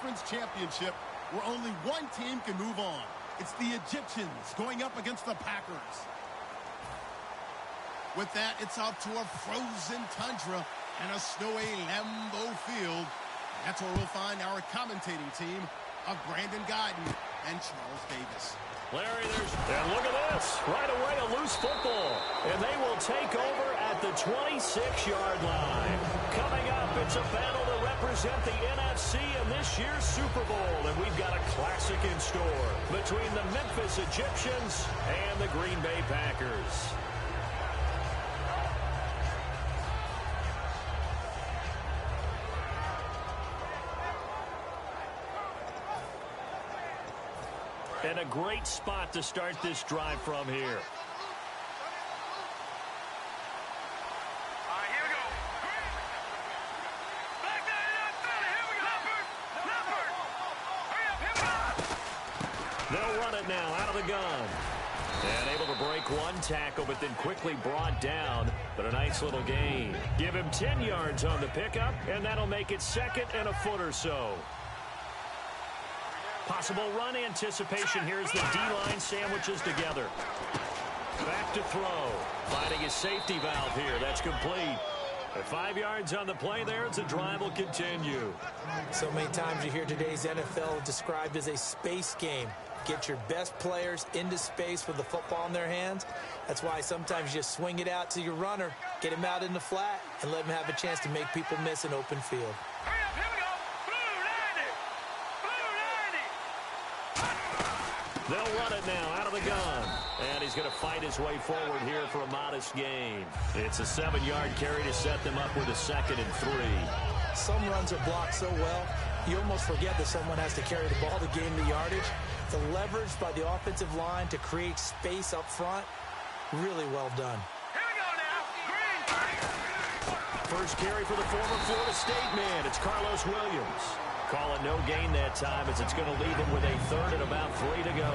Conference Championship where only one team can move on. It's the Egyptians going up against the Packers. With that, it's out to a frozen tundra and a snowy Lambeau Field. That's where we'll find our commentating team of Brandon Guyton and Charles Davis. Larry, and look at this. Right away, a loose football. And they will take over at the 26-yard line. Coming up, it's a battle to represent the NFC in this year's Super Bowl. And we've got a classic in store between the Memphis Egyptians and the Green Bay Packers. And a great spot to start this drive from here. All right, here we go. Blackdada07's, here we go. Leopard. Hurry up, They'll run it now out of the gun. And able to break one tackle, but then quickly brought down. But a nice little gain. Give him 10 yards on the pickup, and that'll make it second and a foot or so. Possible run anticipation here as the D-line sandwiches together. Back to throw. Finding his safety valve here. That's complete. At 5 yards on the play there, as the drive will continue. So many times you hear today's NFL described as a space game. Get your best players into space with the football in their hands. That's why sometimes you just swing it out to your runner, get him out in the flat, and let him have a chance to make people miss an open field. hurry up, here we go. Blue 90. They'll run it now out of the gun. And he's going to fight his way forward here for a modest gain. It's a 7-yard carry to set them up with a 2nd and 3. Some runs are blocked so well, you almost forget that someone has to carry the ball to gain the yardage. The leverage by the offensive line to create space up front, really well done. Here we go now. Green. First carry for the former Florida State man. It's Carlos Williams. Calling no gain that time as it's going to leave him with a 3rd and about 3 to go.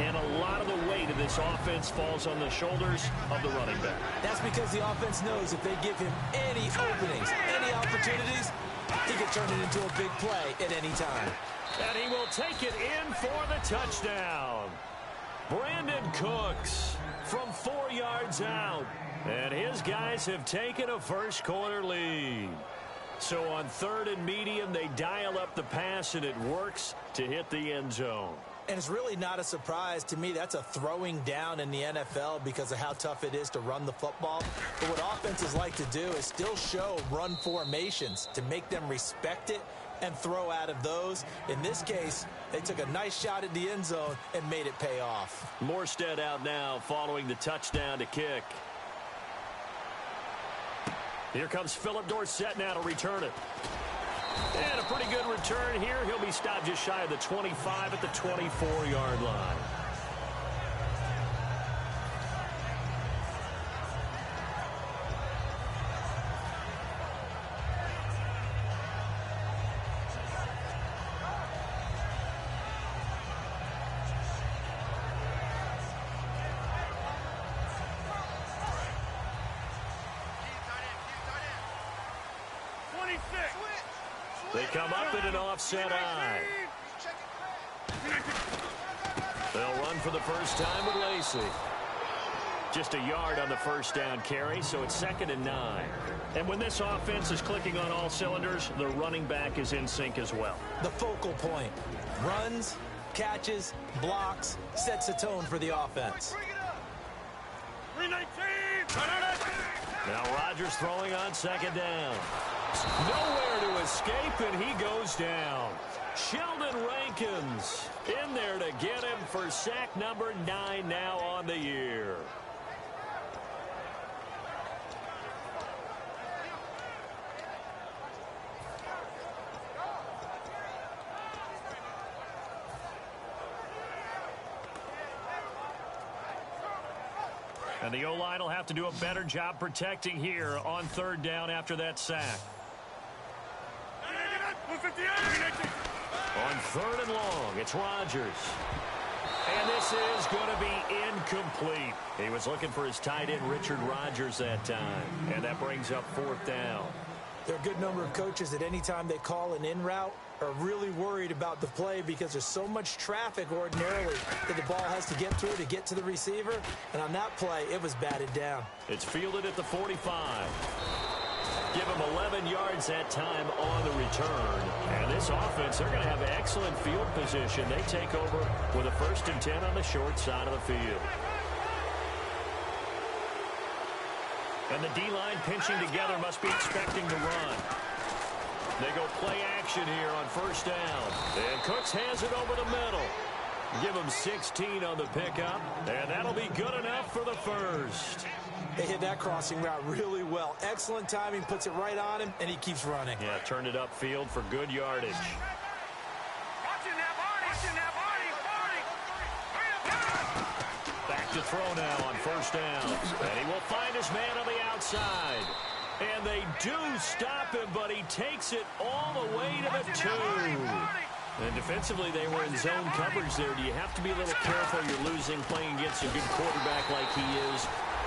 And a lot of the weight of this offense falls on the shoulders of the running back. That's because the offense knows if they give him any openings, any opportunities, he can turn it into a big play at any time. And he will take it in for the touchdown. Brandon Cooks from 4 yards out. And his guys have taken a first-quarter lead. So on 3rd and medium, they dial up the pass, and it works to hit the end zone. And it's really not a surprise to me. That's a throwing down in the NFL because of how tough it is to run the football. But what offenses like to do is still show run formations to make them respect it and throw out of those. In this case, they took a nice shot at the end zone and made it pay off. Morstead out now following the touchdown to kick. Here comes Philip Dorsett now to return it. And a pretty good return here. He'll be stopped just shy of the 25 at the 24-yard line. They come up in an offset eye. They'll run for the first time with Lacey. Just a yard on the first down carry, so it's 2nd and 9. And when this offense is clicking on all cylinders, the running back is in sync as well. The focal point. Runs, catches, blocks, sets a tone for the offense. 319. Now Rodgers throwing on 2nd down. Nowhere to escape, and he goes down. Sheldon Rankins in there to get him for sack number 9 now on the year. And the O-line will have to do a better job protecting here on 3rd down after that sack. On 3rd and long, it's Rodgers. And this is going to be incomplete. He was looking for his tight end, Richard Rodgers, that time. And that brings up 4th down. There are a good number of coaches that any time they call an in route are really worried about the play because there's so much traffic ordinarily that the ball has to get through to get to the receiver. And on that play, it was batted down. It's fielded at the 45. Give him 11 yards that time on the return. And this offense, they're going to have excellent field position. They take over with a 1st and 10 on the short side of the field. And the D-line pinching together must be expecting to run. They go play action here on 1st down. And Cooks hands it over the middle. Give him 16 on the pickup. And that'll be good enough for the 1st. They hit that crossing route really well. Excellent timing, puts it right on him, and he keeps running. Yeah, turned it upfield for good yardage. Back to throw now on 1st down. And he will find his man on the outside. And they do stop him, but he takes it all the way to the 2. And defensively, they were in zone coverage there. Do you have to be a little careful? You're losing, playing against a good quarterback like he is,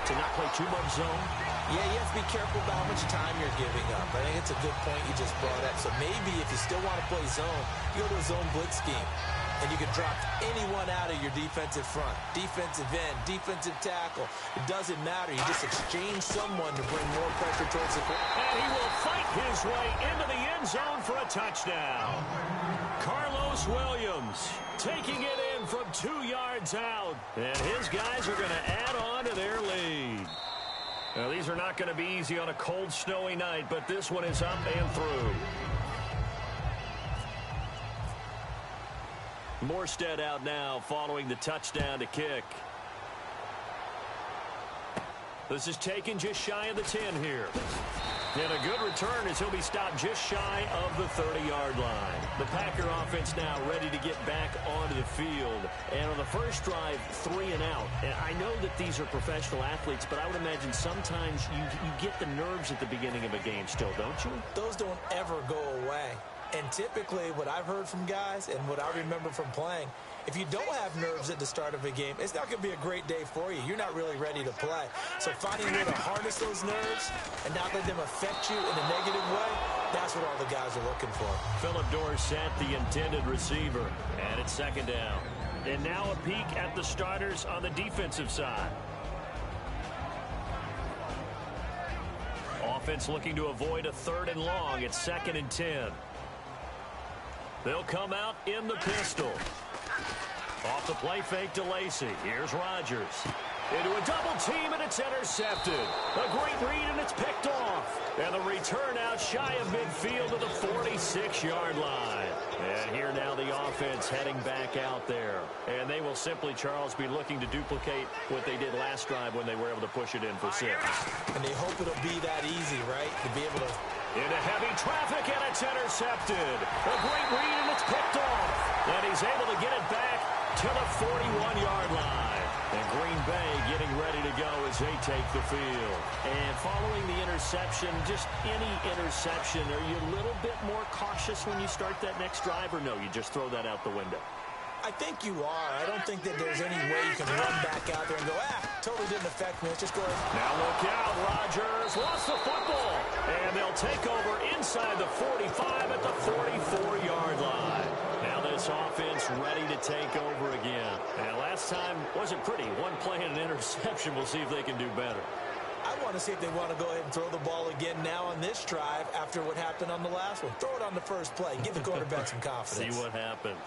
to not play too much zone? Yeah, you have to be careful about how much time you're giving up. I think it's a good point you just brought up. So maybe if you still want to play zone, you go to a zone blitz scheme. And you can drop anyone out of your defensive front. Defensive end, defensive tackle. It doesn't matter. You just exchange someone to bring more pressure towards the ball. And he will fight his way into the end zone for a touchdown. Carlos Williams taking it in from 2 yards out. And his guys are going to add on to their lead. Now, these are not going to be easy on a cold, snowy night, but this one is up and through. Morstead out now following the touchdown to kick. This is taken just shy of the 10 here. And a good return as he'll be stopped just shy of the 30-yard line. The Packer offense now ready to get back onto the field. And on the first drive, 3 and out. And I know that these are professional athletes, but I would imagine sometimes you get the nerves at the beginning of a game still, don't you? Those don't ever go away. And typically, what I've heard from guys and what I remember from playing, if you don't have nerves at the start of a game, it's not going to be a great day for you. You're not really ready to play. So finding a way to harness those nerves and not let them affect you in a negative way, that's what all the guys are looking for. Philip Dorsett, the intended receiver. And it's 2nd down. And now a peek at the starters on the defensive side. Offense looking to avoid a 3rd and long. It's 2nd and 10. They'll come out in the pistol. Off the play fake to Lacy. Here's Rodgers. Into a double team, and it's intercepted. A great read, and it's picked off. And the return out shy of midfield to the 46-yard line. And here now the offense heading back out there. And they will simply, Charles, be looking to duplicate what they did last drive when they were able to push it in for 6. And they hope it'll be that easy, right? To be able to... Into heavy traffic, and it's intercepted. A great read, and it's picked off. And he's able to get it back to the 41-yard line. And Green Bay getting ready to go as they take the field. And following the interception, just any interception, are you a little bit more cautious when you start that next drive, or no, you just throw that out the window? I think you are. I don't think that there's any way you can run back out there and go, totally didn't affect me. Let's just go ahead. Now look out. Rodgers lost the football. And they'll take over inside the 45 at the 44-yard line. Now this offense ready to take over again. And last time wasn't pretty. One play and an interception. We'll see if they can do better. I want to see if they want to go ahead and throw the ball again now on this drive after what happened on the last one. Throw it on the first play. Give the quarterback some confidence. See what happens.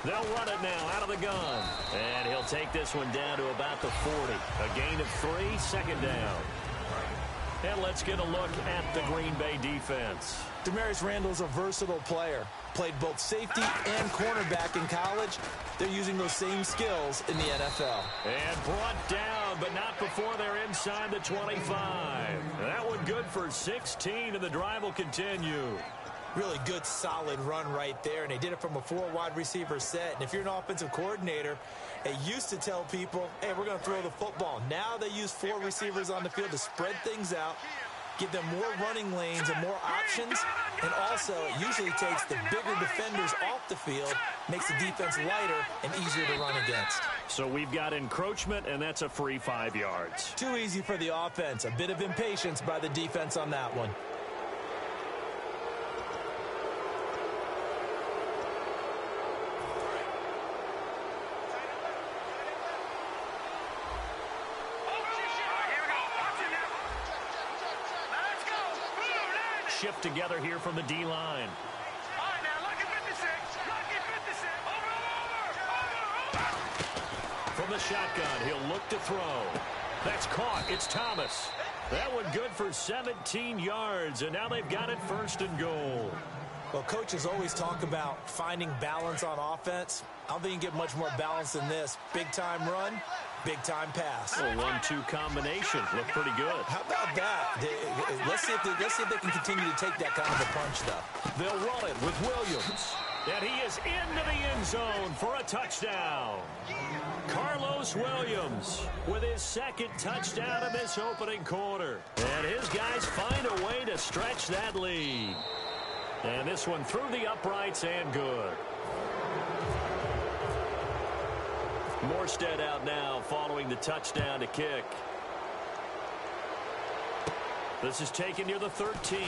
They'll run it now out of the gun. And he'll take this one down to about the 40. A gain of 3, 2nd down. And let's get a look at the Green Bay defense. Demarius Randall's a versatile player. Played both safety and cornerback in college. They're using those same skills in the NFL. And brought down, but not before they're inside the 25. That one good for 16, and the drive will continue. Really good, solid run right there, and they did it from a 4 wide receiver set. And if you're an offensive coordinator, they used to tell people, hey, we're going to throw the football. Now they use 4 receivers on the field to spread things out give them more running lanes and more options, and also it usually takes the bigger defenders off the field, makes the defense lighter and easier to run against. So we've got encroachment, and that's a free 5 yards. Too easy for the offense. A bit of impatience by the defense on that one. Shift together here from the D-line. All right, now, lucky 56. Lucky 56. Over. From the shotgun, he'll look to throw. That's caught. It's Thomas. That one good for 17 yards, and now they've got it 1st and goal. Well, coaches always talk about finding balance on offense. I don't think you can get much more balance than this. Big-time run, big-time pass. A 1-2 combination. Look pretty good. How about that? Let's see if they can continue to take that kind of a punch, though. They'll run it with Williams. And he is into the end zone for a touchdown. Carlos Williams with his 2nd touchdown in this opening quarter. And his guys find a way to stretch that lead. And this one through the uprights and good. Morstead out now following the touchdown to kick. This is taken near the 13.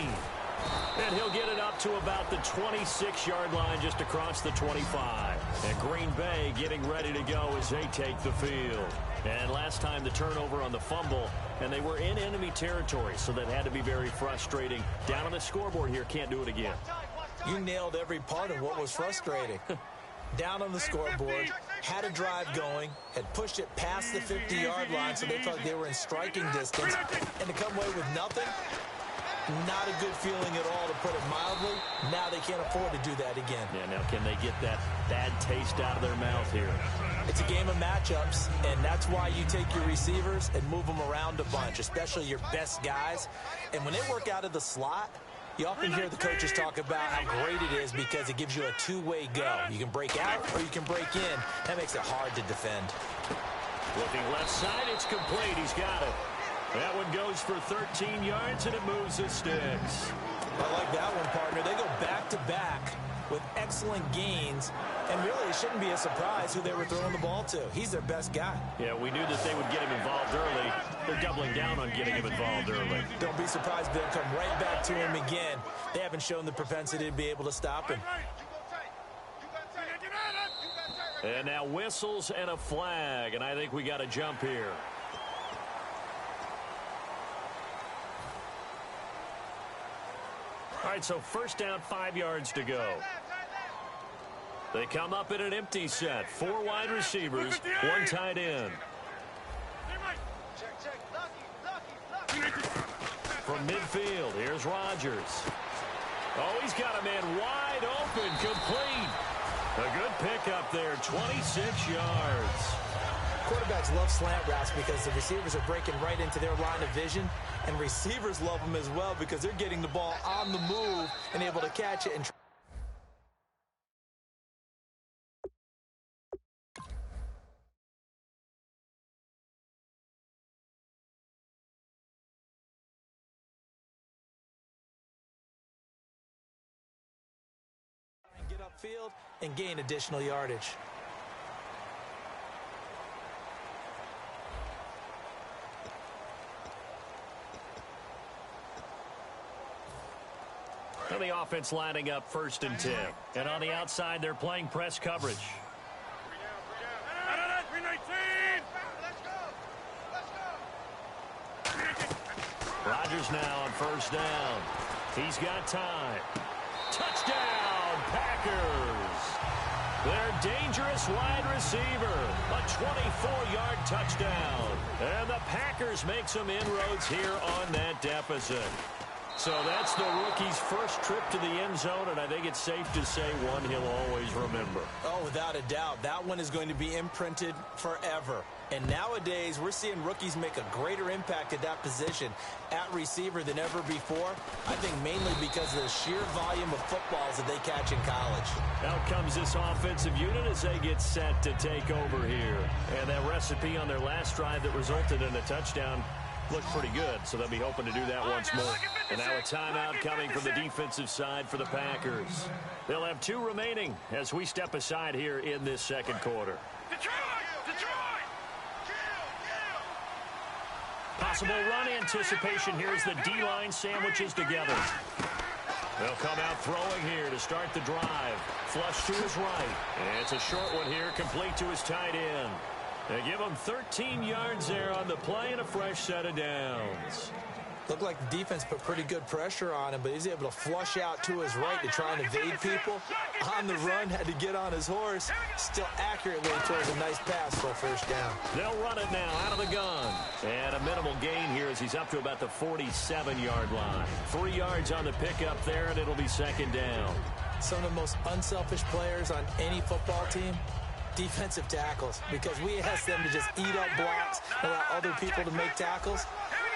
And he'll get it up to about the 26-yard line just across the 25. And Green Bay getting ready to go as they take the field. And last time the turnover on the fumble, and they were in enemy territory, so that had to be very frustrating. Down on the scoreboard here, can't do it again. You nailed every part of what was frustrating. Down on the scoreboard, had a drive going, had pushed it past the 50-yard line so they felt they were in striking distance, and to come away with nothing, not a good feeling at all, to put it mildly. Now they can't afford to do that again. Yeah, now can they get that bad taste out of their mouth here? It's a game of matchups, and that's why you take your receivers and move them around a bunch, especially your best guys. And when they work out of the slot, you often hear the coaches talk about how great it is because it gives you a two-way go. You can break out or you can break in. That makes it hard to defend. Looking left side, it's complete. He's got it. That one goes for 13 yards, and it moves the sticks. I like that one, partner. They go back-to-back with excellent gains, and really it shouldn't be a surprise who they were throwing the ball to. He's their best guy. Yeah, we knew that they would get him involved early. They're doubling down on getting him involved early. Don't be surprised they'll come right back to him again. They haven't shown the propensity to be able to stop him. And now whistles and a flag, and I think we got a jump here. All right, so first down, 5 yards to go. They come up in an empty set. 4 wide receivers, 1 tight end. From midfield, here's Rodgers. Oh, he's got a man wide open, complete. A good pickup there, 26 yards. Quarterbacks love slant routes because the receivers are breaking right into their line of vision, and receivers love them as well because they're getting the ball on the move and able to catch it and get upfield and gain additional yardage. And the offense lining up 1st and 10. And on the outside, they're playing press coverage. Rodgers now on 1st down. He's got time. Touchdown, Packers. Their dangerous wide receiver. A 24-yard touchdown. And the Packers make some inroads here on that deficit. So that's the rookie's first trip to the end zone, and I think it's safe to say one he'll always remember. Oh, without a doubt. That one is going to be imprinted forever. And nowadays, we're seeing rookies make a greater impact at that position at receiver than ever before. I think mainly because of the sheer volume of footballs that they catch in college. Out comes this offensive unit as they get set to take over here. And that recipe on their last drive that resulted in a touchdown looked pretty good, so they'll be hoping to do that once more. And now a timeout coming from the defensive side for the Packers. They'll have 2 remaining as we step aside here in this second quarter. Possible run anticipation here as the D-line sandwiches together. They'll come out throwing here to start the drive. Flush to his right. And it's a short one here, complete to his tight end. They give him 13 yards there on the play and a fresh set of downs. Looked like the defense put pretty good pressure on him, but he's able to flush out to his right to try and evade people. On the run, had to get on his horse. Still accurately throws a nice pass for a first down. They'll run it now out of the gun. And a minimal gain here as he's up to about the 47-yard line. 3 yards on the pickup there, and it'll be second down. Some of the most unselfish players on any football team, defensive tackles, because we ask them to just eat up blocks and allow other people to make tackles.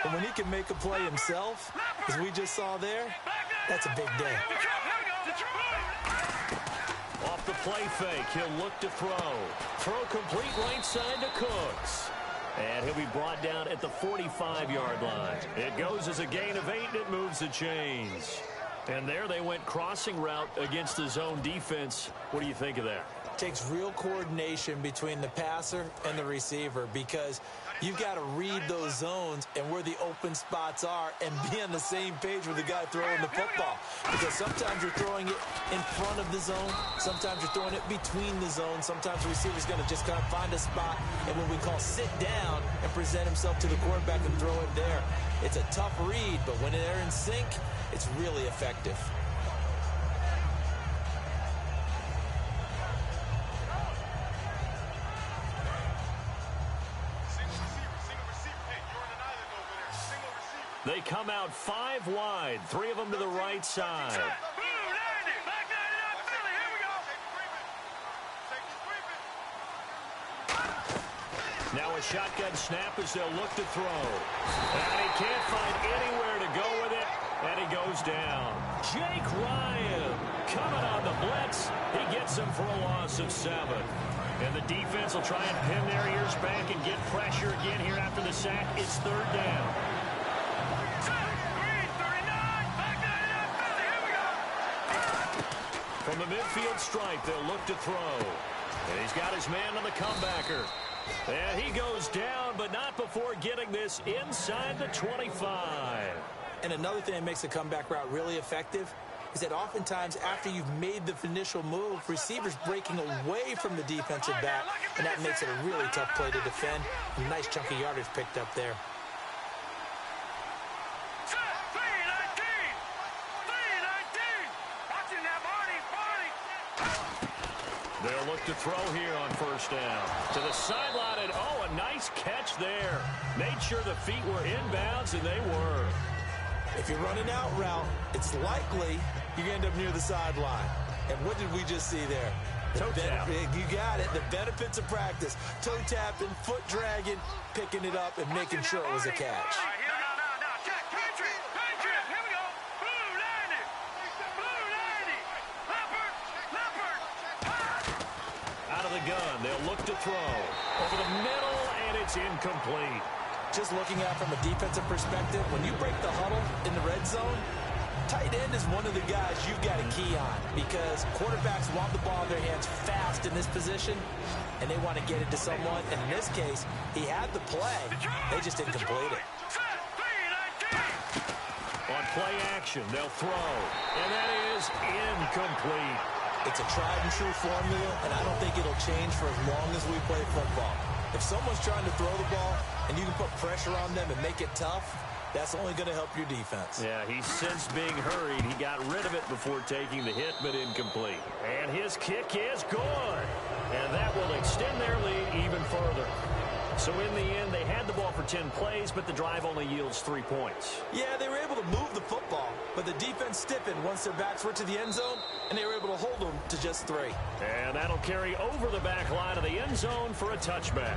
And when he can make a play himself, as we just saw there, that's a big day. Off the play fake, he'll look to throw. Throw complete right side to Cooks. And he'll be brought down at the 45-yard line. It goes as a gain of 8, and it moves the chains. And there they went crossing route against the zone defense. What do you think of that? Takes real coordination between the passer and the receiver, because you've got to read those zones and where the open spots are and be on the same page with the guy throwing the football. Because sometimes you're throwing it in front of the zone. Sometimes you're throwing it between the zones. Sometimes the receiver's going to just kind of find a spot, and when we call sit down and present himself to the quarterback and throw it there. It's a tough read, but when they're in sync, it's really effective. They come out 5 wide, 3 of them to the right side. Now a shotgun snap as they'll look to throw. And he can't find anywhere to go with it, and he goes down. Jake Ryan coming on the blitz. He gets him for a loss of 7. And the defense will try and pin their ears back and get pressure again here after the sack. It's 3rd down. From the midfield stripe, they'll look to throw. And he's got his man on the comebacker. And he goes down, but not before getting this inside the 25. And another thing that makes the comeback route really effective is that oftentimes after you've made the initial move, receivers breaking away from the defensive back, and that makes it a really tough play to defend. A nice chunk of yardage picked up there. They'll look to throw here on first down. To the sideline, and a nice catch there. Made sure the feet were inbounds, and they were. If you're running out route, it's likely you end up near the sideline. And what did we just see there? Toe tap. You got it. The benefits of practice. Toe tapping, foot dragging, picking it up, and making sure it was a catch. Out of the gun, they'll look to throw. Over the middle, and it's incomplete. Just looking at it from a defensive perspective, when you break the huddle in the red zone, tight end is one of the guys you've got a key on, because quarterbacks want the ball in their hands fast in this position, and they want to get it to someone. And in this case, he had the play. They just didn't complete it. On play action, they'll throw. And that is incomplete. It's a tried-and-true formula, and I don't think it'll change for as long as we play football. If someone's trying to throw the ball and you can put pressure on them and make it tough, that's only going to help your defense. Yeah, he's since being hurried. He got rid of it before taking the hit, but incomplete. And his kick is good. And that will extend their lead even further. So in the end, they had the ball for 10 plays, but the drive only yields 3 points. Yeah, they were able to move the football, but the defense stiffened once their backs were to the end zone, and they were able to hold them to just 3. And that'll carry over the back line of the end zone for a touchback.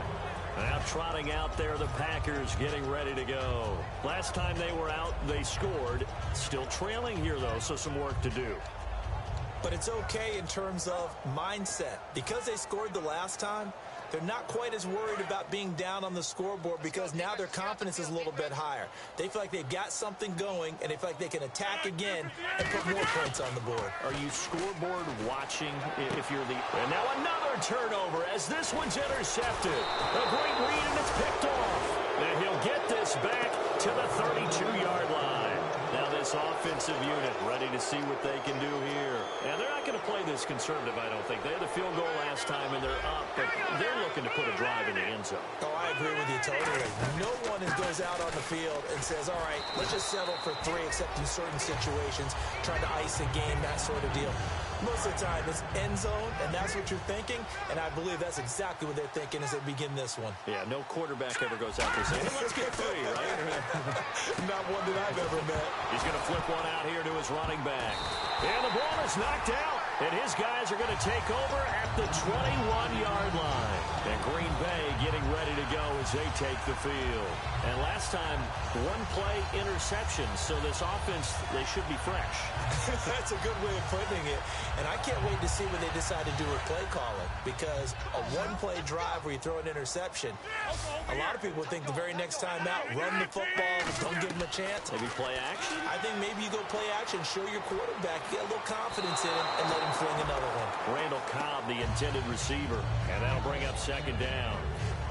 Now trotting out there, the Packers getting ready to go. Last time they were out, they scored. Still trailing here, though, so some work to do. But it's okay in terms of mindset. Because they scored the last time, they're not quite as worried about being down on the scoreboard because now their confidence is a little bit higher. They feel like they've got something going, and they feel like they can attack again and put more points on the board. Are you scoreboard watching if you're the... And now another turnover as this one's intercepted. A great read, and it's picked off. And he'll get this back to the 32-yard line. Now this offensive unit ready to see what they can do here. And they're not going to play this conservative, I don't think. They had the field goal last time, and they're up, but they're looking to put a drive in the end zone. Oh, I agree with you totally. No one goes out on the field and says, all right, let's just settle for 3, except in certain situations, trying to ice a game, that sort of deal. Most of the time, it's end zone, and that's what you're thinking, and I believe that's exactly what they're thinking as they begin this one. Yeah, no quarterback ever goes out there saying, let's get 3, right? Not one that I've ever met. He's going to flip one out here to his running back. And the ball is knocked out, and his guys are going to take over at the 21-yard line. And Green Bay getting ready to go as they take the field. And last time, 1-play interception, so this offense, they should be fresh. That's a good way of putting it. And I can't wait to see what they decide to do with play calling, because a 1-play drive where you throw an interception, a lot of people think the very next time out, run the football, don't give them a chance. Maybe play action? I think maybe you go play action, show your quarterback, get a little confidence in him, and let him fling another one. Randall Cobb, the intended receiver, and that'll bring up second down.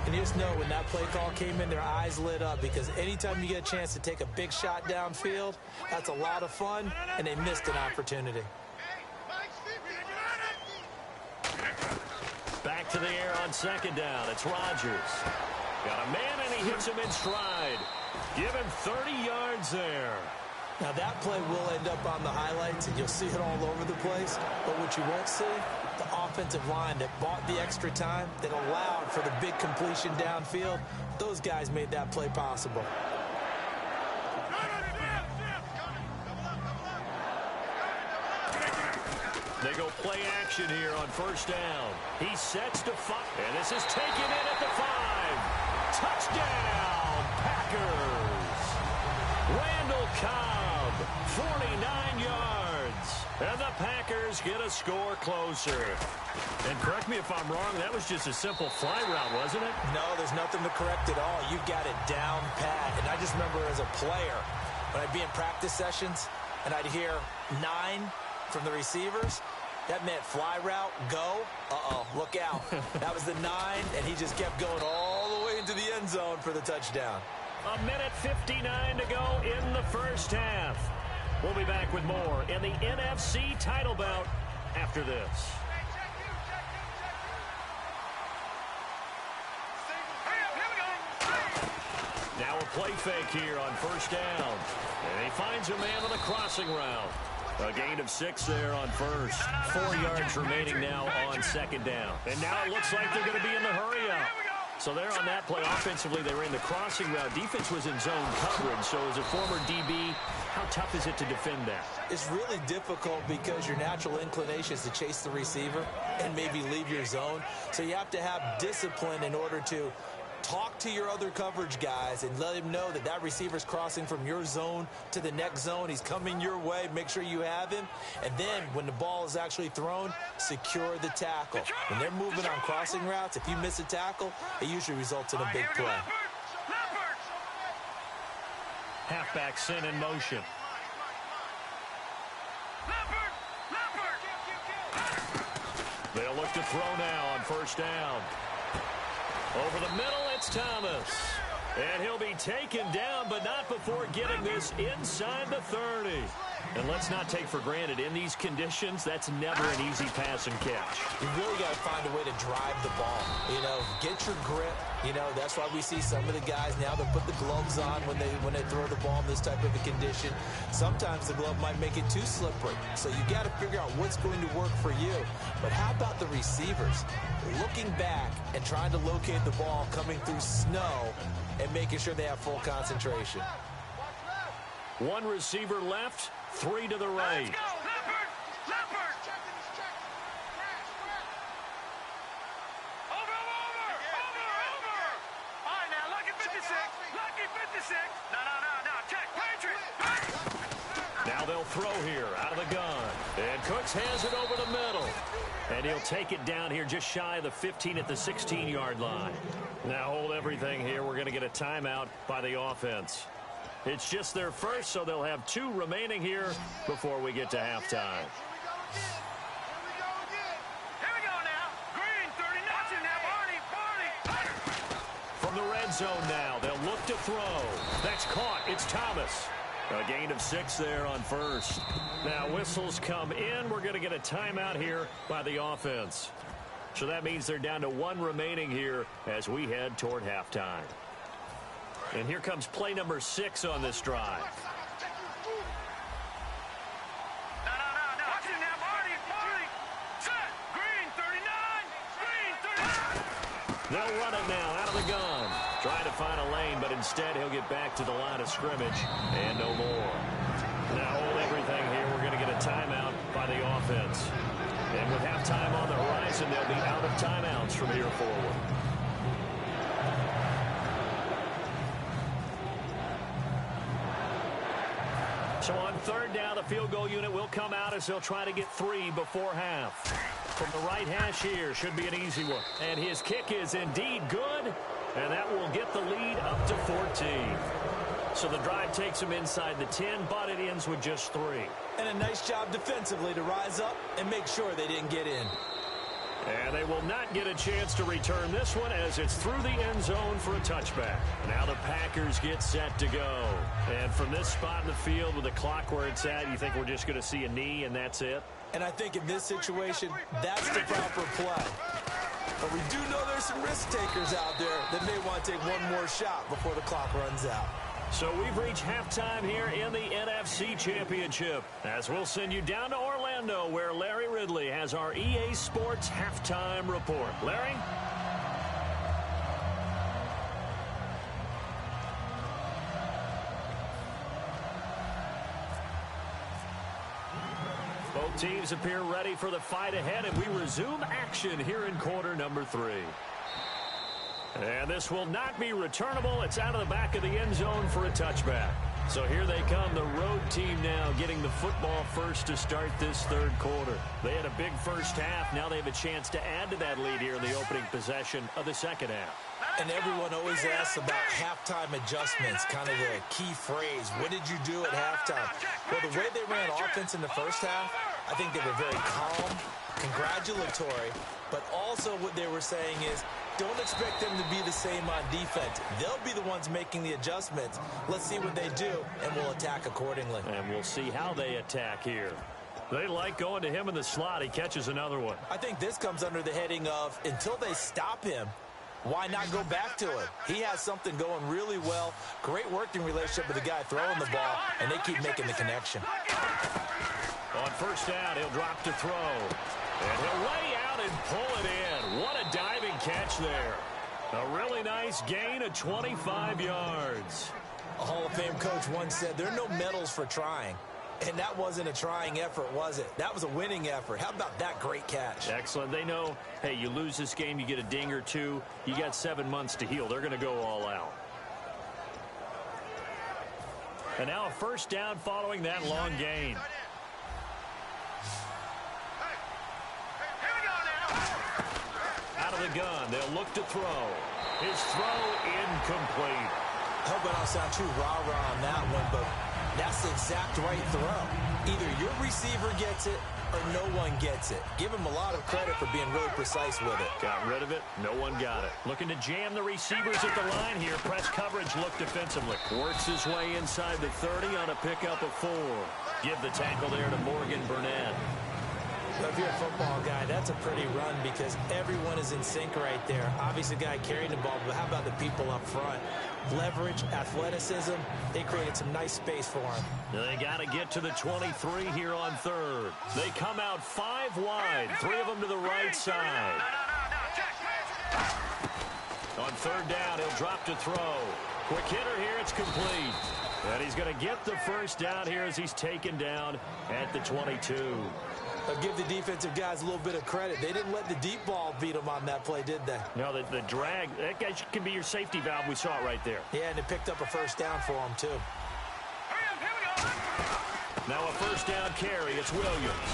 And you just know when that play call came in, their eyes lit up, because anytime you get a chance to take a big shot downfield, that's a lot of fun, and they missed an opportunity. Back to the air on second down. It's Rodgers. Got a man, and he hits him in stride. Give him 30 yards there. Now, that play will end up on the highlights, and you'll see it all over the place. But what you won't see, the offensive line that bought the extra time, that allowed for the big completion downfield, those guys made that play possible. They go play action here on first down. He sets to fire, and this is taken in at the 5. Touchdown, Packers. Randall Cobb, 49 yards. And the Packers get a score closer. And correct me if I'm wrong, that was just a simple fly route, wasn't it? No, there's nothing to correct at all. You've got it down pat. And I just remember as a player, when I'd be in practice sessions, and I'd hear 9 from the receivers, that meant fly route, go. Uh-oh, look out. That was the 9, and he just kept going all the way into the end zone for the touchdown. A minute 59 to go in the first half. We'll be back with more in the NFC title bout after this. Now a play fake here on first down. And he finds a man on the crossing route. A gain of 6 there on first. 4 yards remaining now on second down. And now it looks like they're going to be in the hurry up. So there on that play, offensively, they ran the crossing route. Defense was in zone coverage. So as a former DB, how tough is it to defend that? It's really difficult because your natural inclination is to chase the receiver and maybe leave your zone. So you have to have discipline in order to talk to your other coverage guys and let him know that that receiver's crossing from your zone to the next zone. He's coming your way. Make sure you have him. And then when the ball is actually thrown, secure the tackle. When they're moving on crossing routes, if you miss a tackle, it usually results in a big play. Halfback sent in motion. They'll look to throw now on first down. Over the middle, it's Thomas. And he'll be taken down, but not before getting this inside the 30. And let's not take for granted, in these conditions, that's never an easy pass and catch. You really got to find a way to drive the ball. You know, get your grip. You know, that's why we see some of the guys now that put the gloves on when they throw the ball in this type of a condition. Sometimes the glove might make it too slippery. So you got to figure out what's going to work for you. But how about the receivers? Looking back and trying to locate the ball coming through snow and making sure they have full concentration. 1 receiver left, 3 to the right. Let's go, Leopard! Leopard! Over! All right, now, lucky 56. Lucky 56. No. Check. Patriot. Now they'll throw here out of the gun. And Cooks has it over the middle. And he'll take it down here just shy of the 15 at the 16-yard line. Now hold everything here. We're going to get a timeout by the offense. It's just their first, so they'll have 2 remaining here before we get to halftime. Here we go now. Green, 39. Watch it now, Barney. From the red zone now, they'll look to throw. That's caught. It's Thomas. A gain of 6 there on first. Now whistles come in. We're going to get a timeout here by the offense. So that means they're down to 1 remaining here as we head toward halftime. And here comes play number 6 on this drive. No. Watch it now, Barney. Set. Green, 39. Green, 39. They'll run it now out of the gun. Trying to find a lane, but instead he'll get back to the line of scrimmage and no more. Now hold everything here. We're going to get a timeout by the offense. And with halftime on the horizon, they'll be out of timeouts from here forward. So on third down, the field goal unit will come out as they'll try to get 3 before half. From the right hash here, should be an easy one. And his kick is indeed good, and that will get the lead up to 14. So the drive takes him inside the 10, but it ends with just 3. And a nice job defensively to rise up and make sure they didn't get in. And they will not get a chance to return this one as it's through the end zone for a touchback. Now the Packers get set to go. And from this spot in the field with the clock where it's at, you think we're just going to see a knee and that's it? And I think in this situation, that's the proper play. But we do know there's some risk takers out there that may want to take one more shot before the clock runs out. So we've reached halftime here in the NFC Championship, as we'll send you down to Orlando, where Larry Ridley has our EA Sports halftime report. Larry? Both teams appear ready for the fight ahead, and we resume action here in quarter number 3. And this will not be returnable. It's out of the back of the end zone for a touchback. So here they come, the road team now getting the football first to start this third quarter. They had a big first half. Now they have a chance to add to that lead here in the opening possession of the second half. And everyone always asks about halftime adjustments, kind of the key phrase. What did you do at halftime? Well, the way they ran offense in the first half, I think they were very calm, congratulatory, but also what they were saying is, don't expect them to be the same on defense. They'll be the ones making the adjustments. Let's see what they do, and we'll attack accordingly. And we'll see how they attack here. They like going to him in the slot. He catches another one. I think this comes under the heading of, until they stop him, why not go back to it? He has something going really well. Great working relationship with the guy throwing the ball, and they keep making the connection. On first down, he'll drop to throw. And he'll lay out and pull it in. What a diving catch there. A really nice gain of 25 yards. A Hall of Fame coach once said, there are no medals for trying. And that wasn't a trying effort, was it? That was a winning effort. How about that great catch? Excellent. They know, hey, you lose this game, you get a ding or two. You got 7 months to heal. They're going to go all out. And now a first down following that long gain. Out of the gun, they'll look to throw. His throw incomplete. I hope I don't sound too rah-rah on that one, but that's the exact right throw. Either your receiver gets it or no one gets it. Give him a lot of credit for being really precise with it. Got rid of it. No one got it. Looking to jam the receivers at the line here. Press coverage look defensively. Works his way inside the 30 on a pickup of 4. Give the tackle there to Morgan Burnett. If you're a football guy, that's a pretty run because everyone is in sync right there. Obviously, the guy carrying the ball, but how about the people up front? Leverage, athleticism, they created some nice space for him. They got to get to the 23 here on third. They come out 5 wide, 3 of them to the right side. On third down, he'll drop to throw. Quick hitter here, it's complete. And he's going to get the first down here as he's taken down at the 22. I'll give the defensive guys a little bit of credit. They didn't let the deep ball beat them on that play, did they? No, the drag, that guy can be your safety valve. We saw it right there. Yeah, and it picked up a first down for him, too. Now a first first down carry. It's Williams.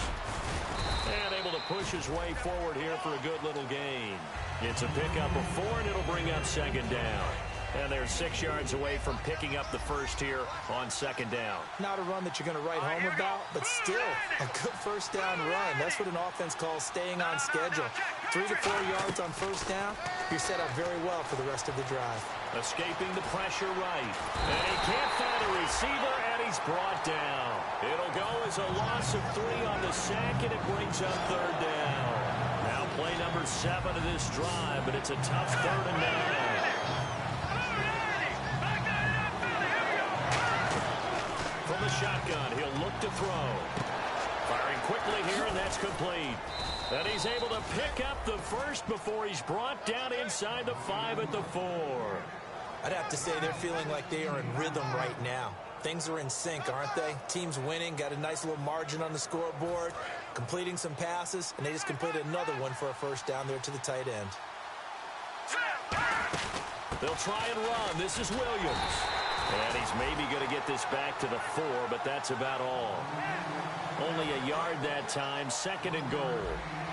And able to push his way forward here for a good little gain. It's a pickup of 4, and it'll bring up second down. And they're 6 yards away from picking up the first here on second down. Not a run that you're going to write home about, but still a good first down run. That's what an offense calls staying on schedule. 3 to 4 yards on first down, you're set up very well for the rest of the drive. Escaping the pressure right. And he can't find a receiver, and he's brought down. It'll go as a loss of 3 on the sack, and it brings up third down. Now play number 7 of this drive, but it's a tough 3rd and 9. From the shotgun, he'll look to throw. Firing quickly here, and that's complete. And he's able to pick up the first before he's brought down inside the 5 at the 4. I'd have to say they're feeling like they are in rhythm right now. Things are in sync, aren't they? Team's winning, got a nice little margin on the scoreboard, completing some passes, and they just completed another one for a first down there to the tight end. They'll try and run. This is Williams. And he's maybe going to get this back to the 4, but that's about all. Only a yard that time, 2nd and goal.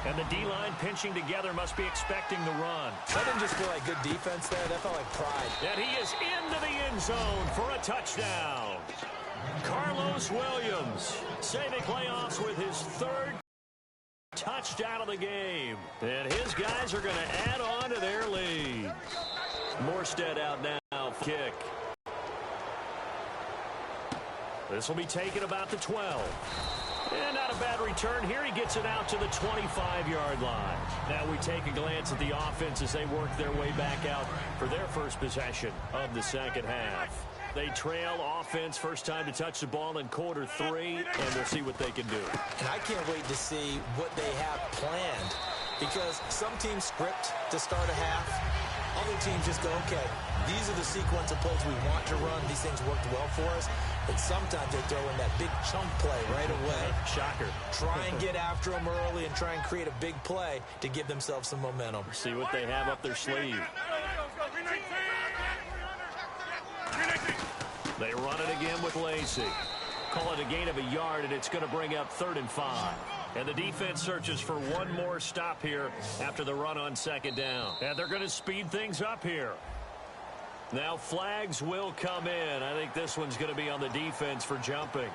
And the D-line pinching together must be expecting the run. That didn't just feel like good defense there. That felt like pride. And he is into the end zone for a touchdown. Carlos Williams saving playoffs with his 3rd touchdown of the game. And his guys are going to add on to their lead. Morstead out now, kick. This will be taken about the 12. And not a bad return here. He gets it out to the 25-yard line. Now we take a glance at the offense as they work their way back out for their first possession of the second half. They trail offense, first time to touch the ball in quarter 3, and we'll see what they can do. And I can't wait to see what they have planned, because some teams script to start a half. Other teams just go, okay, these are the sequence of plays we want to run. These things worked well for us. But sometimes they throw in that big chunk play right away. Shocker. Try and get after them early and try and create a big play to give themselves some momentum. See what they have up their sleeve. They run it again with Lacey. Call it a gain of a yard, and it's going to bring up 3rd and 5. And the defense searches for one more stop here after the run on second down. And they're going to speed things up here. Now flags will come in. I think this one's going to be on the defense for jumping.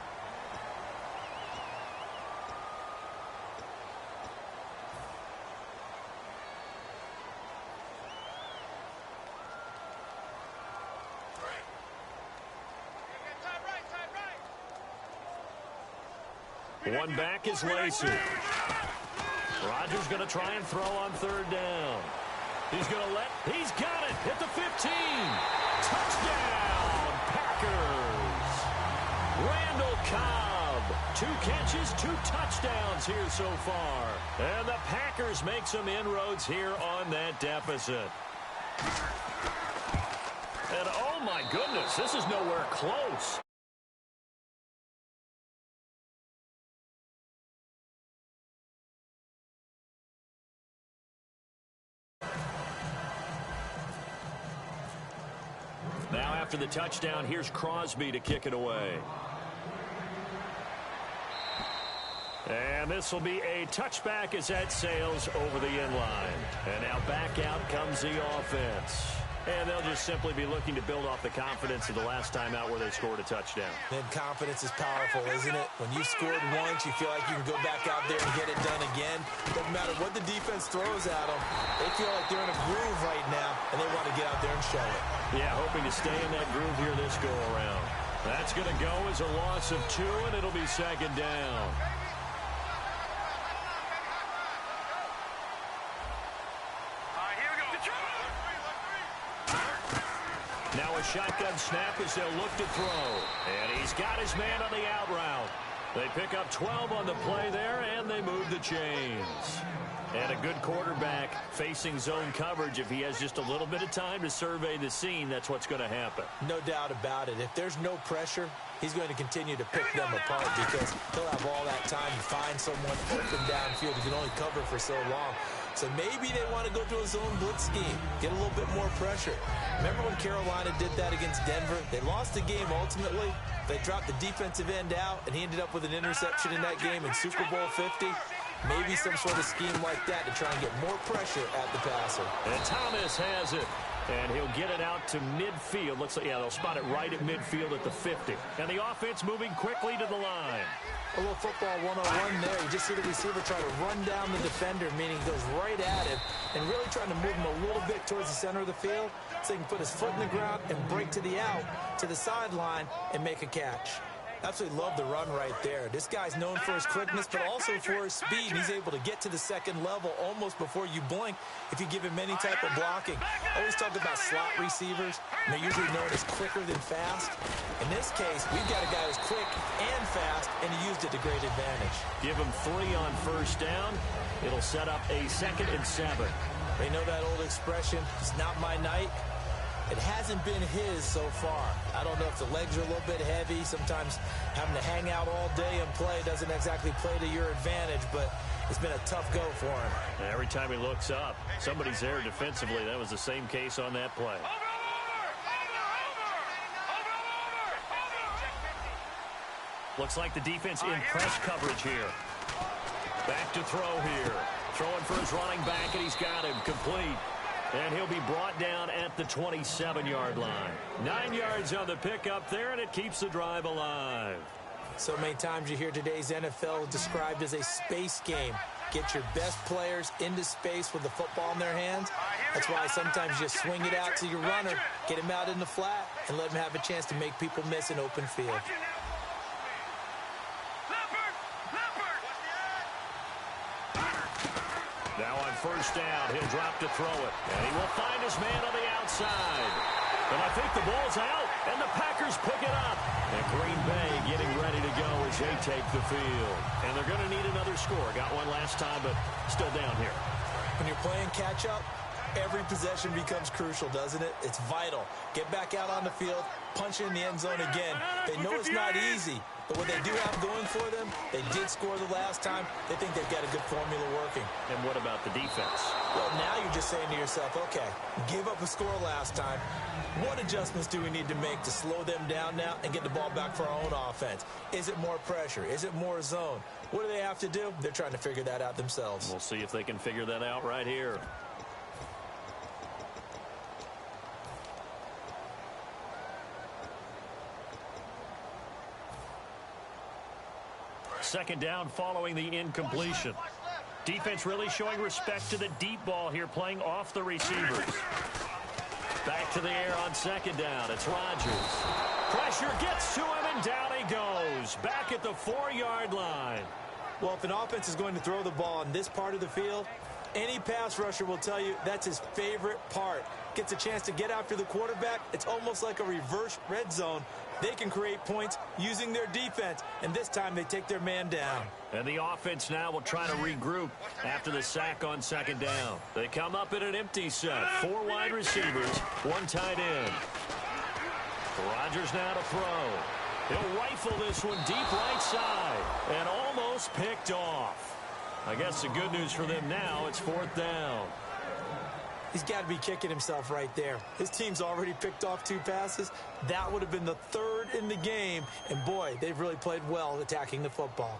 One back is Lacey. Rodgers going to try and throw on 3rd down. He's got it, hit the 15. Touchdown, Packers. Randall Cobb, 2 catches, 2 touchdowns here so far. And the Packers make some inroads here on that deficit. And oh my goodness, this is nowhere close. Now after the touchdown, here's Crosby to kick it away. And this will be a touchback as that sails over the end line. And now back out comes the offense. And they'll just simply be looking to build off the confidence of the last time out where they scored a touchdown. Then confidence is powerful, isn't it? When you've scored once, you feel like you can go back out there and get it done again. Doesn't matter what the defense throws at them. They feel like they're in a groove right now, and they want to get out there and show it. Yeah, hoping to stay in that groove here this go-around. That's going to go as a loss of 2, and it'll be second down. Now a shotgun snap as they'll look to throw. And he's got his man on the out route. They pick up 12 on the play there, and they move the chains. And a good quarterback facing zone coverage. If he has just a little bit of time to survey the scene, that's what's going to happen. No doubt about it. If there's no pressure, he's going to continue to pick them apart because he'll have all that time to find someone open downfield. He can only cover for so long. So maybe they want to go to a zone blitz scheme, get a little bit more pressure. Remember when Carolina did that against Denver? They lost the game ultimately. They dropped the defensive end out, and he ended up with an interception in that game in Super Bowl 50. Maybe some sort of scheme like that to try and get more pressure at the passer. And Thomas has it. And he'll get it out to midfield. Looks like, yeah, they'll spot it right at midfield at the 50. And the offense moving quickly to the line. A little football 101 there. You just see the receiver try to run down the defender, meaning he goes right at him and really trying to move him a little bit towards the center of the field so he can put his foot in the ground and break to the out, to the sideline, and make a catch. Absolutely love the run right there. This guy's known for his quickness, but also for his speed. He's able to get to the second level almost before you blink if you give him any type of blocking. I always talk about slot receivers, and they're usually known as quicker than fast. In this case, we've got a guy who's quick and fast, and he used it to great advantage. Give him 3 on first down. It'll set up a 2nd and 7. They know that old expression, it's not my night. It hasn't been his so far. I don't know if the legs are a little bit heavy. Sometimes having to hang out all day and play doesn't exactly play to your advantage, but it's been a tough go for him. And every time he looks up, somebody's there defensively. That was the same case on that play. Looks like the defense in press coverage here. Back to throw here. Throwing for his running back, and he's got him complete. And he'll be brought down at the 27-yard line. 9 yards on the pickup there, and it keeps the drive alive. So many times you hear today's NFL described as a space game. Get your best players into space with the football in their hands. That's why sometimes you swing it out to your runner, get him out in the flat, and let him have a chance to make people miss an open field. Now on first down, he'll drop to throw it. And he will find his man on the outside. And I think the ball's out, and the Packers pick it up. And Green Bay getting ready to go as they take the field. And they're going to need another score. Got one last time, but still down here. When you're playing catch-up, every possession becomes crucial, doesn't it? It's vital. Get back out on the field, punch it in the end zone again. They know it's not easy, but what they do have going for them, they did score the last time. They think they've got a good formula working. And what about the defense? Well, now you're just saying to yourself, okay, gave up a score last time. What adjustments do we need to make to slow them down now and get the ball back for our own offense? Is it more pressure? Is it more zone? What do they have to do? They're trying to figure that out themselves. We'll see if they can figure that out right here. Second down following the incompletion. Defense really showing respect to the deep ball here, playing off the receivers. Back to the air on second down. It's Rodgers. Pressure gets to him, and down he goes. Back at the 4-yard line. Well, if an offense is going to throw the ball in this part of the field, any pass rusher will tell you that's his favorite part. Gets a chance to get after the quarterback. It's almost like a reverse red zone. They can create points using their defense, and this time they take their man down. And the offense now will try to regroup after the sack on second down. They come up in an empty set. 4 wide receivers, 1 tight end. Rodgers now to throw. He'll rifle this one deep right side and almost picked off. I guess the good news for them now, it's 4th down. He's got to be kicking himself right there. His team's already picked off 2 passes. That would have been the 3rd in the game. And, boy, they've really played well attacking the football.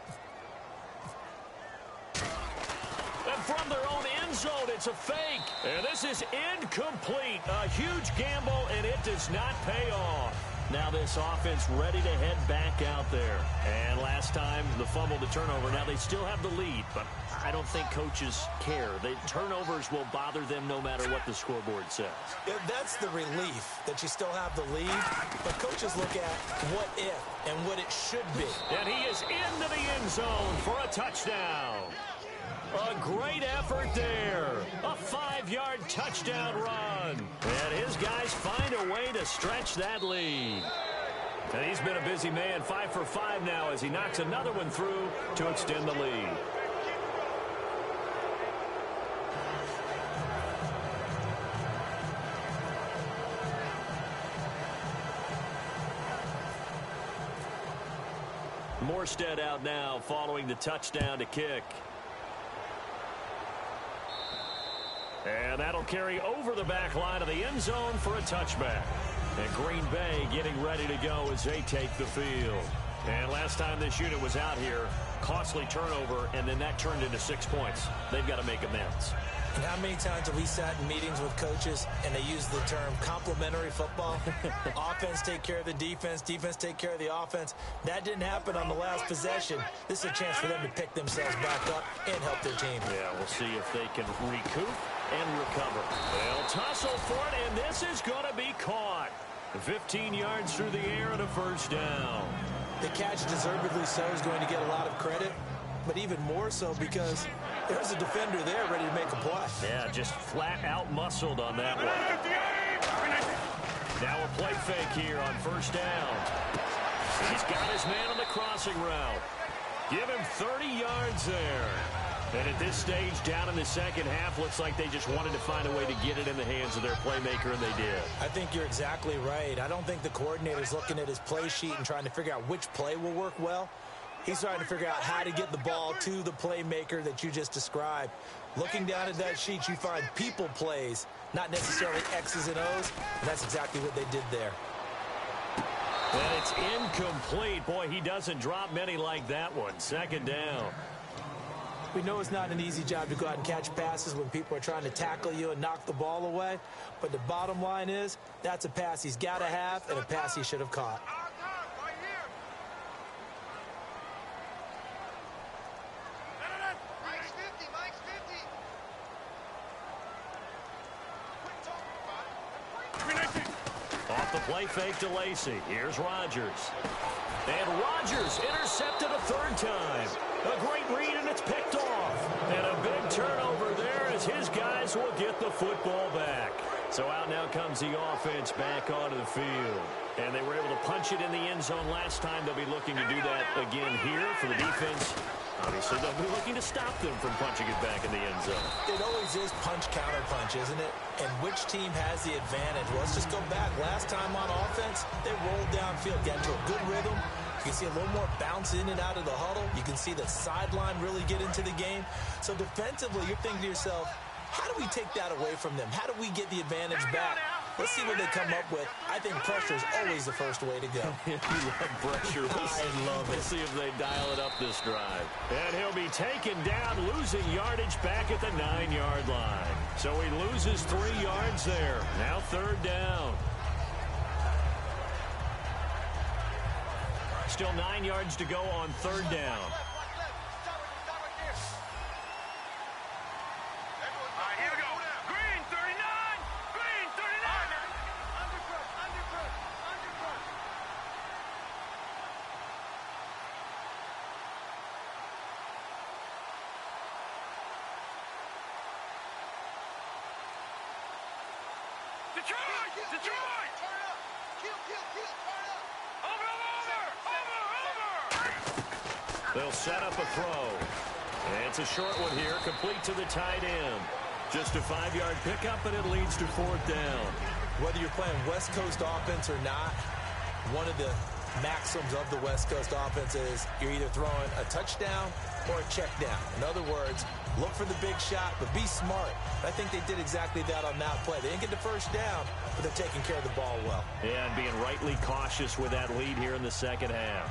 And from their own end zone, it's a fake. And this is incomplete. A huge gamble, and it does not pay off. Now this offense ready to head back out there. And last time, the fumble to turnover. Now they still have the lead, but I don't think coaches care. The turnovers will bother them no matter what the scoreboard says. Yeah, that's the relief that you still have the lead. But coaches look at what if and what it should be. And he is into the end zone for a touchdown. A great effort there. A 5-yard touchdown run. And his guys find a way to stretch that lead. And he's been a busy man, 5 for 5 now as he knocks another one through to extend the lead. Morstead out now following the touchdown to kick. And that'll carry over the back line of the end zone for a touchback. And Green Bay getting ready to go as they take the field. And last time this unit was out here, costly turnover, and then that turned into 6 points. They've got to make amends. And how many times have we sat in meetings with coaches and they use the term complementary football? Offense take care of the defense, defense take care of the offense. That didn't happen on the last possession. This is a chance for them to pick themselves back up and help their team. Yeah, we'll see if they can recoup and recover. They'll tussle for it, and this is going to be caught. 15 yards through the air and a first down. The catch, deservedly so, is going to get a lot of credit, but even more so because there's a defender there ready to make a play. Yeah, just flat out muscled on that one. Now a play fake here on first down. He's got his man on the crossing route. Give him 30 yards there. And at this stage, down in the second half, looks like they just wanted to find a way to get it in the hands of their playmaker, and they did. I think you're exactly right. I don't think the coordinator's looking at his play sheet and trying to figure out which play will work well. He's trying to figure out how to get the ball to the playmaker that you just described. Looking down at that sheet, you find people plays, not necessarily X's and O's, and that's exactly what they did there. And it's incomplete. Boy, he doesn't drop many like that one. Second down. We know it's not an easy job to go out and catch passes when people are trying to tackle you and knock the ball away. But the bottom line is, that's a pass he's got to have and a pass he should have caught. Off the play fake to Lacy. Here's Rodgers. And Rodgers intercepted a third time. A great read, and it's picked off. And a big turnover there as his guys will get the football back. So out now comes the offense back onto the field. And they were able to punch it in the end zone last time. They'll be looking to do that again here for the defense. Obviously, they'll be looking to stop them from punching it back in the end zone. It always is punch-counter-punch, isn't it? And which team has the advantage? Well, let's just go back. Last time on offense, they rolled downfield, got into a good rhythm. You can see a little more bounce in and out of the huddle. You can see the sideline really get into the game. So defensively, you're thinking to yourself, how do we take that away from them? How do we get the advantage back? Let's see what they come up with. I think pressure is always the first way to go. You love pressure. I love it. Let's see if they dial it up this drive. And he'll be taken down, losing yardage back at the 9-yard line. So he loses 3 yards there. Now third down. Still 9 yards to go on third down. Here we go. Green 39. Green 39. Detroit! Detroit! Turn up! Kill! Turn up! Over! They'll set up a throw. And it's a short one here, complete to the tight end. Just a 5-yard pickup, and it leads to fourth down. Whether you're playing West Coast offense or not, one of the maxims of the West Coast offense is you're either throwing a touchdown or a check down. In other words, look for the big shot, but be smart. I think they did exactly that on that play. They didn't get the first down, but they're taking care of the ball well. Yeah, and being rightly cautious with that lead here in the second half.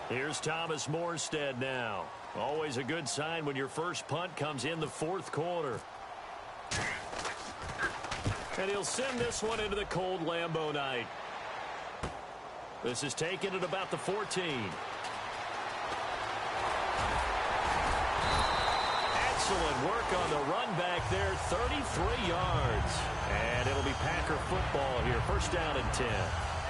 Here's Thomas Morstead now. Always a good sign when your first punt comes in the fourth quarter. And he'll send this one into the cold Lambeau night. This is taken at about the 14. Excellent work on the run back there, 33 yards. And it'll be Packer football here, first down and 10.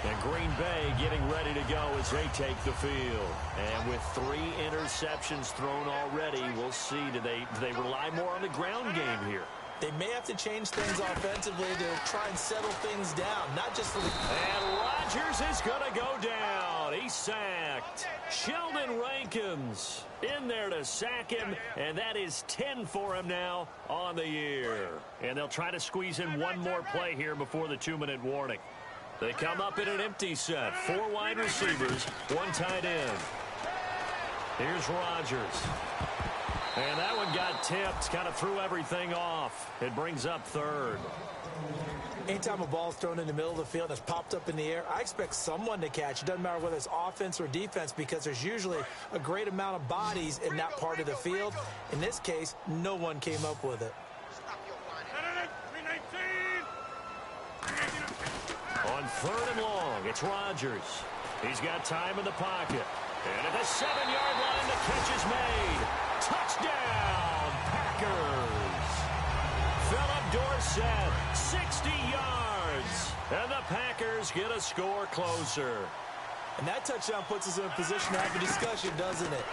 And Green Bay getting ready to go as they take the field. And with 3 interceptions thrown already, we'll see, do they rely more on the ground game here? They may have to change things offensively to try and settle things down, not just for the... And Rodgers is going to go down. He's sacked. Sheldon Rankins in there to sack him, and that is 10 for him now on the year. And they'll try to squeeze in one more play here before the 2-minute warning. They come up in an empty set. 4 wide receivers, 1 tight end. Here's Rodgers. And that one got tipped, kind of threw everything off. It brings up 3rd. Anytime a ball's thrown in the middle of the field and it's popped up in the air, I expect someone to catch. It doesn't matter whether it's offense or defense because there's usually a great amount of bodies in that part of the field. In this case, no one came up with it. On 3rd and long, it's Rodgers. He's got time in the pocket. And at the 7-yard line, the catch is made. Touchdown, Packers. Philip Dorsett, 60 yards. And the Packers get a score closer. And that touchdown puts us in a position to have a discussion, doesn't it?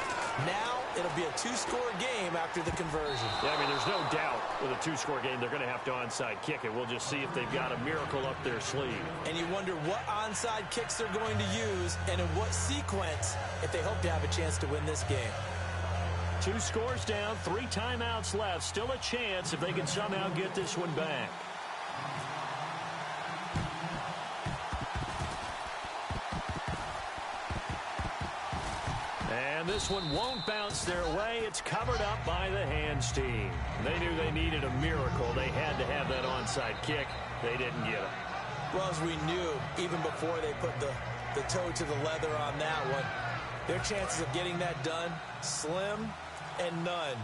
Now it'll be a 2-score game after the conversion. Yeah, I mean, there's no doubt with a 2-score game they're going to have to onside kick it. We'll just see if they've got a miracle up their sleeve. And you wonder what onside kicks they're going to use and in what sequence if they hope to have a chance to win this game. 2 scores down, 3 timeouts left. Still a chance if they can somehow get this one back. And this one won't bounce their way. It's covered up by the hands team. They knew they needed a miracle. They had to have that onside kick. They didn't get it. Well, as we knew, even before they put the toe to the leather on that one, their chances of getting that done, slim and none.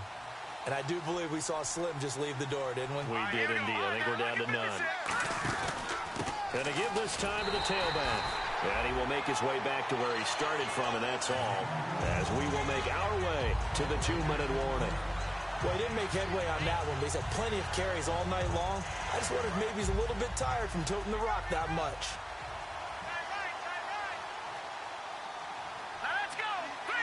And I do believe we saw Slim just leave the door, didn't we? We did indeed. I think we're down to none. And to give this time to the tailback. And he will make his way back to where he started from, and that's all, as we will make our way to the 2-minute warning. Well, he didn't make headway on that one, but he's had plenty of carries all night long. I just wonder if maybe he's a little bit tired from toting the rock that much. Let's go. 3.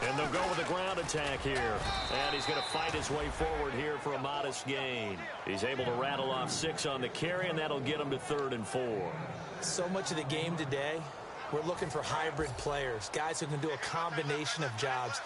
And they'll go with a ground attack here. And he's going to fight his way forward here for a modest gain. He's able to rattle off 6 on the carry, and that'll get him to 3rd and 4. So much of the game today, we're looking for hybrid players, guys who can do a combination of jobs.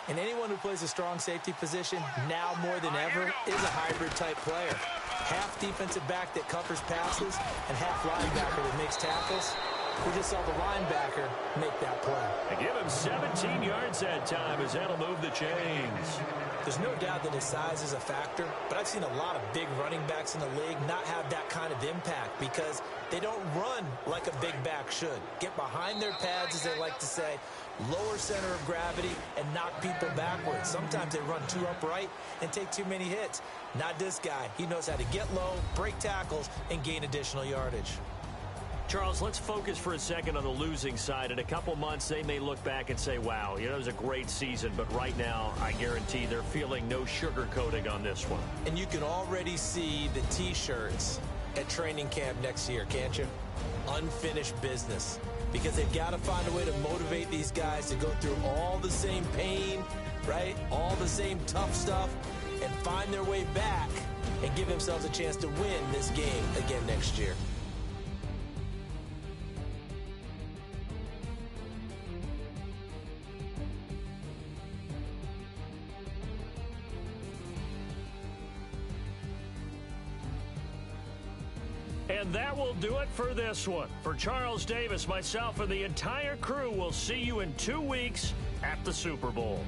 And anyone who plays a strong safety position, now more than ever, is a hybrid-type player. Half defensive back that covers passes and half linebacker that makes tackles. We just saw the linebacker make that play. And give him 17 yards that time as that'll move the chains. There's no doubt that his size is a factor, but I've seen a lot of big running backs in the league not have that kind of impact because they don't run like a big back should. Get behind their pads, as they like to say, lower center of gravity, and knock people backwards. Sometimes they run too upright and take too many hits. Not this guy. He knows how to get low, break tackles, and gain additional yardage. Charles, let's focus for a second on the losing side. In a couple months, they may look back and say, wow, it was a great season. But right now, I guarantee they're feeling no sugarcoating on this one. And you can already see the T-shirts at training camp next year, can't you? Unfinished business. Because they've got to find a way to motivate these guys to go through all the same pain, right? All the same tough stuff, and find their way back and give themselves a chance to win this game again next year. And that will do it for this one. For Charles Davis, myself, and the entire crew, will see you in 2 weeks at the Super Bowl.